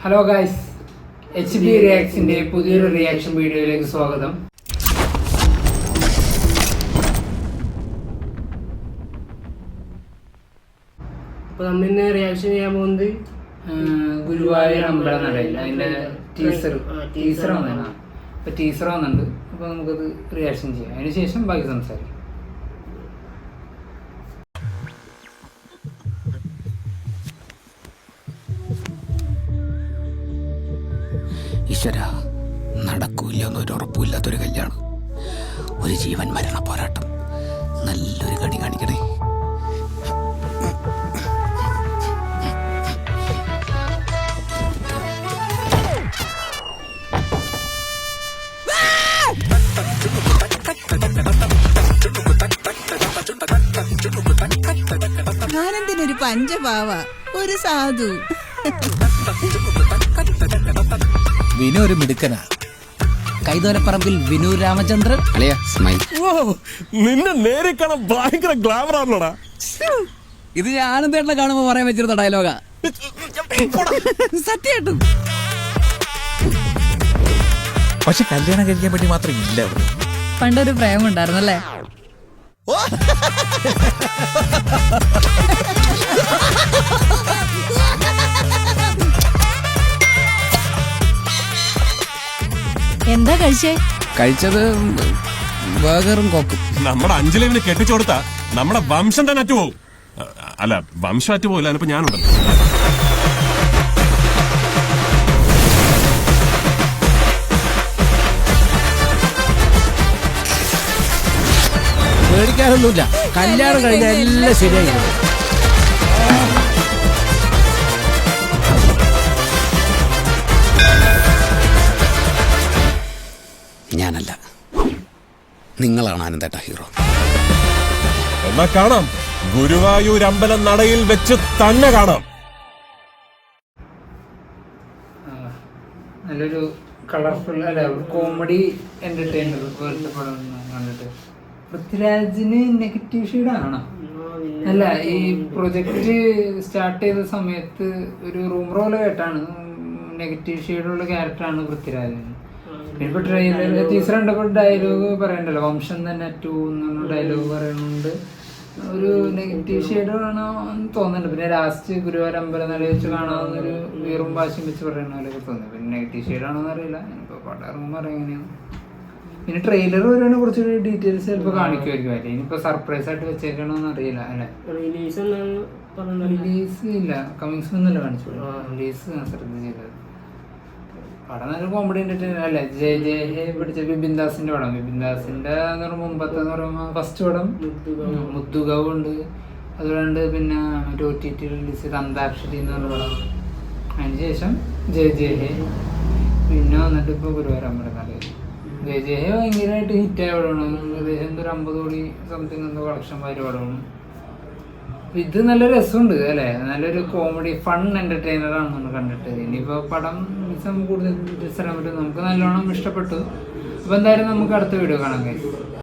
Hello guys, HB റിയാക്ഷൻ്റെ പുതിയൊരു reaction വീഡിയോയിലേക്ക് സ്വാഗതം. അപ്പോൾ നമ്മൾ ഇന്ന് റിയാക്ഷൻ ചെയ്യാൻ പോകുന്നത് ഗുരുവായൂർ അമ്പലനടയിൽ അതിൻ്റെ ടീസർ വന്നതാണ്. അപ്പോൾ ടീസർ വന്നിട്ടുണ്ട്. അപ്പോൾ നമുക്കത് റിയാക്ഷൻ ചെയ്യാം. അതിന് ശേഷം ബാക്കി സംസാരിക്കാം. ഈശ്വര, നടക്കൂല്ല എന്നൊരു ഉറപ്പില്ലാത്തൊരു കല്യാണം, ഒരു ജീവൻ മരണ പോരാട്ടം, നല്ലൊരു കണി കാണിക്കണേ. ആനന്ദിനൊരു പഞ്ചപാവ, ഒരു സാധു. വിനു ഒരു മിടുക്കനാ. കൈതോലപ്പറമ്പിൽ വിനു രാമചന്ദ്രൻ അളിയ സ്മൈൽ. നിന്നെ നേരെ കാണാൻ ഭയങ്കര ഗ്ലാമർ ആണല്ലോടാ. ഇത് ഞാൻ ആനന്ദേട്ടനെ കാണുമ്പോ പറയാൻ വെച്ചിരുന്ന ഡയലോഗാ. സത്യമായിട്ടും. പക്ഷെ കല്യാണം കഴിക്കാൻ വേണ്ടി മാത്രം ഇല്ല. പണ്ടൊരു പ്രേമം ഉണ്ടായിരുന്നല്ലേ? എന്താ കഴിച്ചത്? ബർഗറും കോക്കും. നമ്മുടെ അഞ്ജലിനെ കെട്ടിച്ചു കൊടുത്താ നമ്മുടെ വംശം തന്നെ അറ്റുപോകും. അല്ല, വംശം അറ്റുപോകില്ല. അതിനിപ്പോ ഞാനുണ്ടല്ലോ. പേടിക്കാനൊന്നുമില്ല. കല്യാണം കഴിഞ്ഞാൽ എല്ലാം ശരിയായി. ഞാനല്ല, നിങ്ങളാണ് ആനന്ദേട്ട ഹീറോ. എന്നാ കാണാം, ഗുരുവായൂർ അമ്പലം നടയിൽ വെച്ച് തന്നെ കാണാം. നല്ലൊരു കളർഫുൾ അല്ല, കോമഡി എന്റർടൈനർ പോലത്തെ പടം കണ്ടിട്ട്. പൃഥ്വിരാജിന് നെഗറ്റീവ് ഷെയ്ഡാണ്. അല്ല, ഈ പ്രൊജക്റ്റ് സ്റ്റാർട്ട് ചെയ്ത സമയത്ത് ഒരു റൂം റോൾ കേട്ടാണ് നെഗറ്റീവ് ഷെയ്ഡുള്ള ക്യാരക്ടറാണ് പൃഥ്വിരാജിന്. ഇപ്പൊ ട്രെയിലർ ടീച്ചർ കണ്ടപ്പോൾ ഡയലോഗ് പറയണ്ടല്ലോ, വംശം തന്നെ ടു എന്നുള്ള ഡയലോഗ് പറയുന്നുണ്ട്. ഒരു നെഗറ്റീവ് ഷെയ്ഡ് ആണോ എന്ന് തോന്നുന്നുണ്ട്. പിന്നെ ലാസ്റ്റ് ഗുരുവായൂർ അമ്പലനട വെച്ച് കാണാവുന്നൊരു വീറും ഭാഷയും വെച്ച് പറയുന്ന പോലെയൊക്കെ തോന്നി. പിന്നെ നെഗറ്റീവ് ഷെയ്ഡ് ആണോ എന്നറിയില്ല. ഇനിയിപ്പോൾ പടം ഇറങ്ങുമ്പോൾ അറിയാം എങ്ങനെയാണ്. പിന്നെ ട്രെയിലർ വരുവാണ് കുറച്ചൊരു ഡീറ്റെയിൽസ് ചിലപ്പോൾ കാണിക്കുമായിരിക്കും. അല്ലേ, ഇനിയിപ്പോൾ സർപ്രൈസ് ആയിട്ട് വെച്ചേക്കണമെന്ന് അറിയില്ല. അല്ലെ, റിലീസ് ഇല്ല, കമ്മിങ് സൂൺ എന്നല്ല കാണിച്ചു. റിലീസ് ശ്രദ്ധിച്ചില്ല. പടം നല്ല കോമഡി എന്റർടൈനർ അല്ലേ. ജെ ഹേ പിടിച്ച ബിപിൻ ദാസിന്റെ പടം. ബിപിൻ ദാസിന്റെ മുമ്പത്തെ എന്ന് പറയുമ്പോൾ ഫസ്റ്റ് പടം മുത്തുഗവ് ഉണ്ട്. അതുകൊണ്ട് പിന്നെ മറ്റേ OTT റിലീസ് ചെയ്ത് അന്താക്ഷരി എന്ന് പറഞ്ഞ പടം. അതിനുശേഷം ജെ ഹേ, പിന്നെ വന്നിട്ട് ഇപ്പോൾ ഗുരുവായൂർ അമ്പലനട. ജെ ഹേ ഭയങ്കരമായിട്ട് ഹിറ്റായ പടമാണ്. ഏകദേശം ഒരു 50 കോടി സംതിങ് എന്തോ കളക്ഷൻ വാരി പടമാണ്. ഇത് നല്ല രസമുണ്ട് അല്ലേ, നല്ലൊരു കോമഡി ഫൺ എന്റർടൈനർ ആണെന്ന് കണ്ടിട്ട്. ഇനിയിപ്പോ പടം കൂടുതൽ പറ്റും. നമുക്ക് നല്ലോണം ഇഷ്ടപ്പെട്ടു. അപ്പൊ എന്തായാലും നമുക്ക് അടുത്ത വീഡിയോ കാണാൻ കഴിയും.